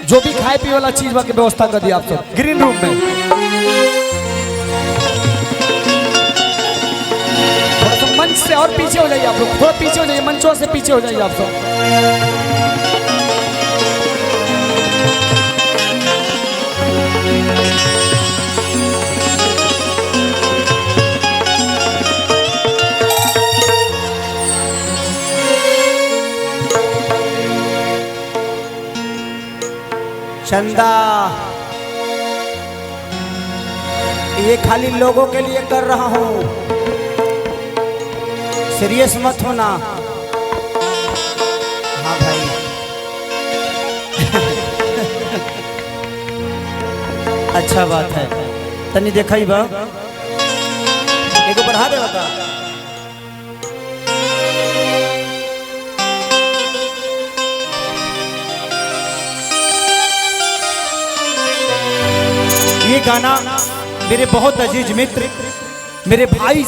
जो भी खाए पीने वाला चीज की व्यवस्था कर दी आप सब ग्रीन रूम में। थोड़ा सा मंच से और पीछे हो जाइए आप लोग, थोड़ा पीछे हो जाइए, मंचों से पीछे हो जाइए आप सब। चंदा ये खाली लोगों के लिए कर रहा हूँ, सीरियस मत होना। हाँ भाई अच्छा बात है, तनी देखा ही बा एक बढ़ा दे बता। ये गाना मेरे बहुत अजीज मित्र, मेरे भाई,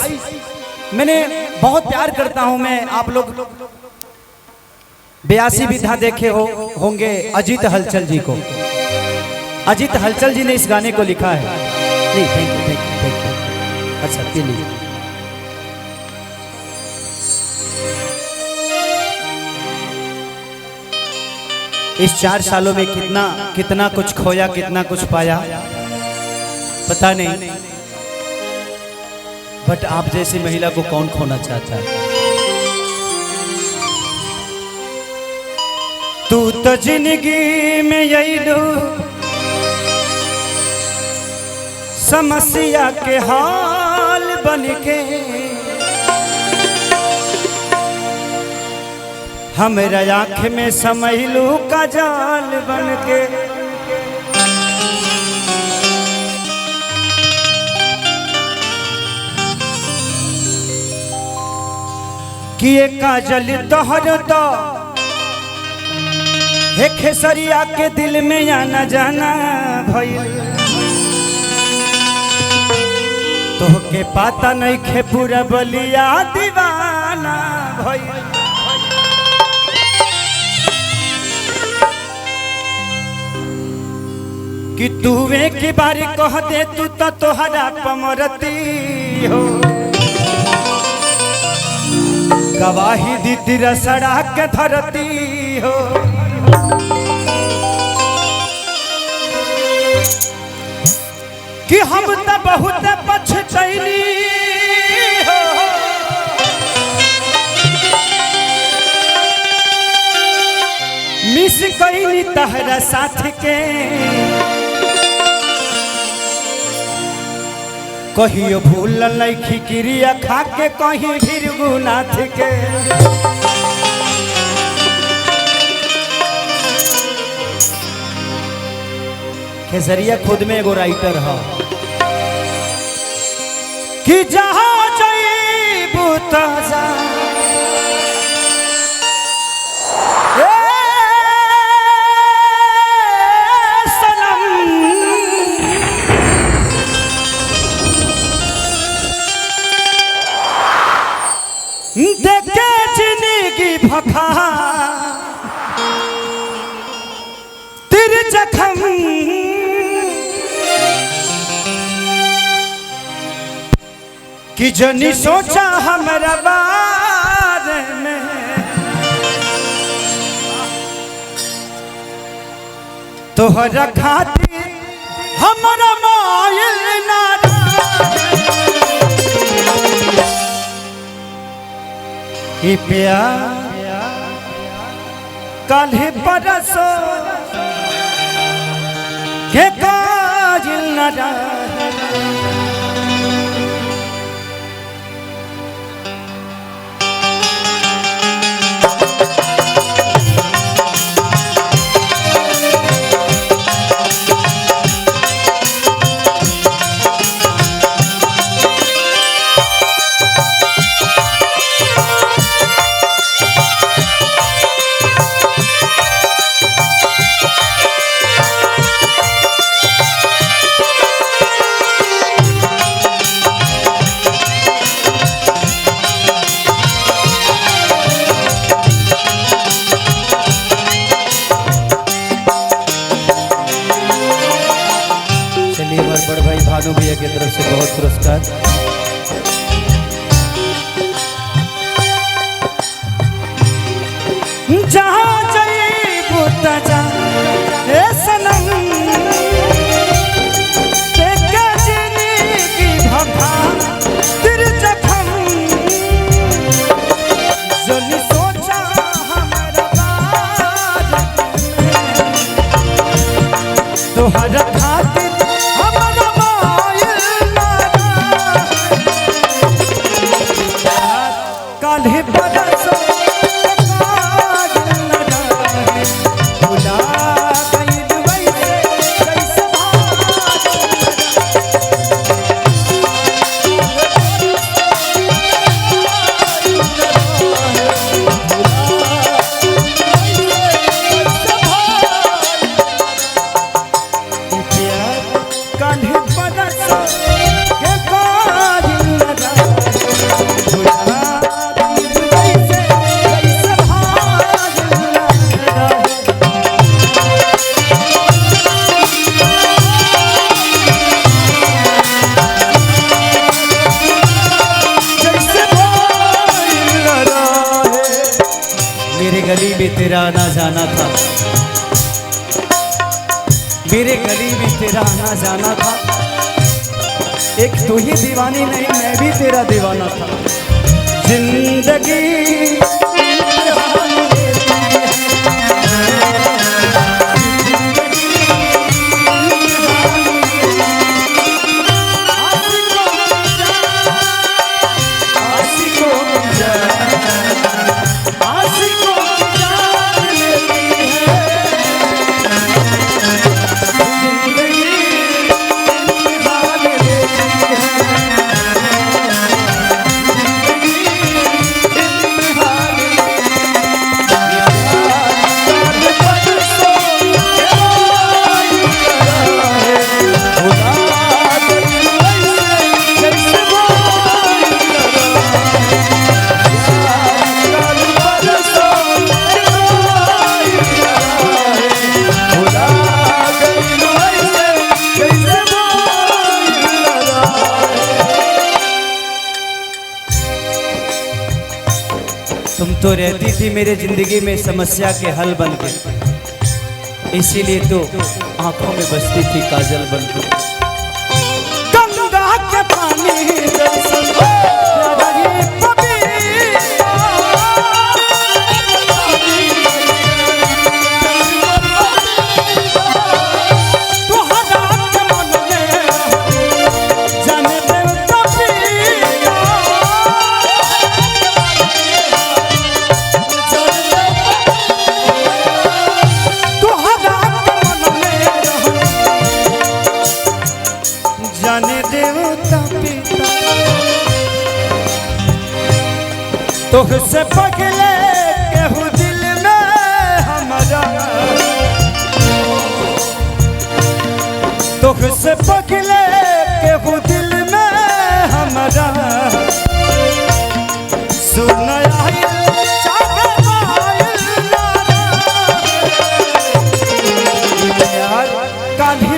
मैंने बहुत प्यार करता हूं मैं। आप लोग 82 विधा देखे होंगे अजीत हलचल जी को। अजीत हलचल जी ने इस गाने को लिखा है। नहीं थैंक यू। अच्छा चलिए, इस 4 सालों में कितना कुछ खोया, कितना कुछ पाया पता नहीं, बट आप जैसी महिला को कौन खोना चाहता है। तू तो जिंदगी में यही दो समस्या के हाल बन के, हमारा आँख में समैलू का जाल बन के। किए काजल तोहर तो हे खेसरिया के दिल में आना जाना भइल, तोहके पाता नहीं खे पूरा बलिया दीवाना भइल। कि तूवे की बारी कह दे तू तो तोहरा पमरती हो, गवाही दी तेरा सड़ा के धरती हो। कि हम तो बहुत पछतैनी हो, मिस कैनी तहरा साथ के, कहियो भूल लैखी क्रिया खा के कहीं भीरगुनाथ के। खेसरिया खुद में एगो राइटर है कि जहाँ जईबू ताजा देखे जिंदगी भखा तेरे जख्म, कि जनी सोचा हमारा बारे में, तोहरा खातिर हमारा मायल ना ये प्यार काल्हे परसो के काजिल न रहे। भानु भैया की तरफ से बहुत पुरस्कार। जहाँ जईबू तजा ए सनम तेके जिंदगी भभा तेरे जखम जनी सोचा हमारा बारे तोहरा खातिर हमारा मायल काल्हि बरस गली में तेरा आना जाना था, मेरे गली में तेरा आना जाना था। एक तू ही दीवानी नहीं मैं भी तेरा दीवाना था। जिंदगी तुम तो रहती थी मेरे जिंदगी में समस्या के हल बन के, इसीलिए तो आंखों में बसती थी काजल बन के। गंगा के पानी तुझसे पगले केहू दिल में हमारा, तुझसे पगले केहू दिल में हमारा। सुन काली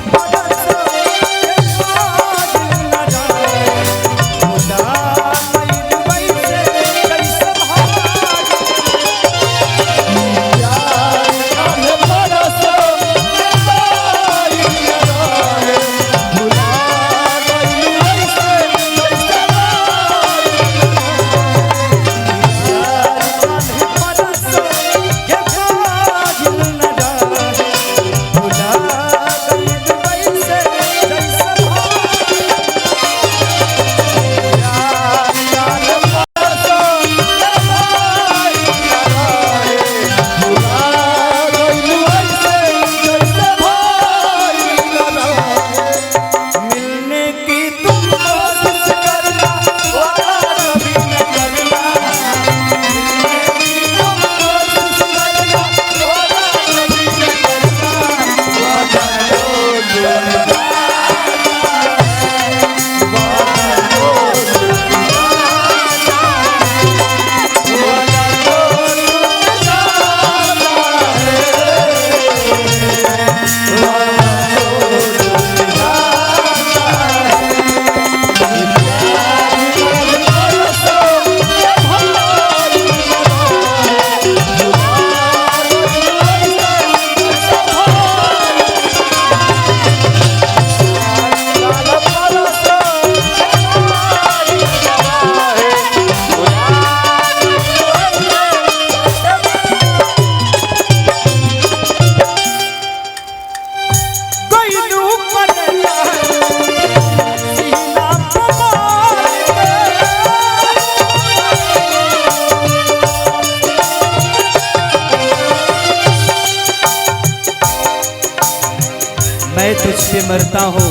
मैं तुझ पे मरता हूँ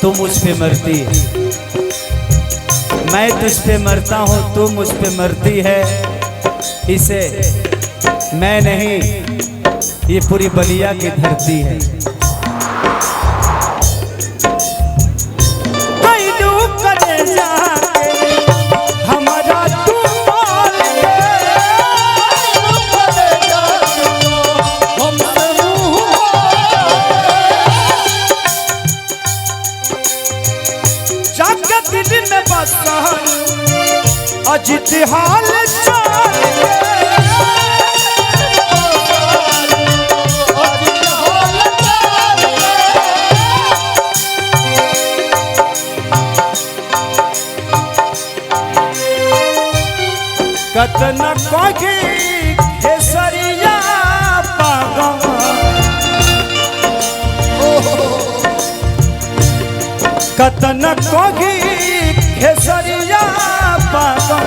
तू मुझ पे मरती है, मैं तुझ पे मरता हूँ तू मुझ पे मरती है। इसे मैं नहीं, ये पूरी बलिया की धरती है। हमारा तू जाके दिल में बसा अजित हाल कतन कोगी खेसरिया पागा कतन कोगी खेसरिया पागा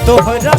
तोहरा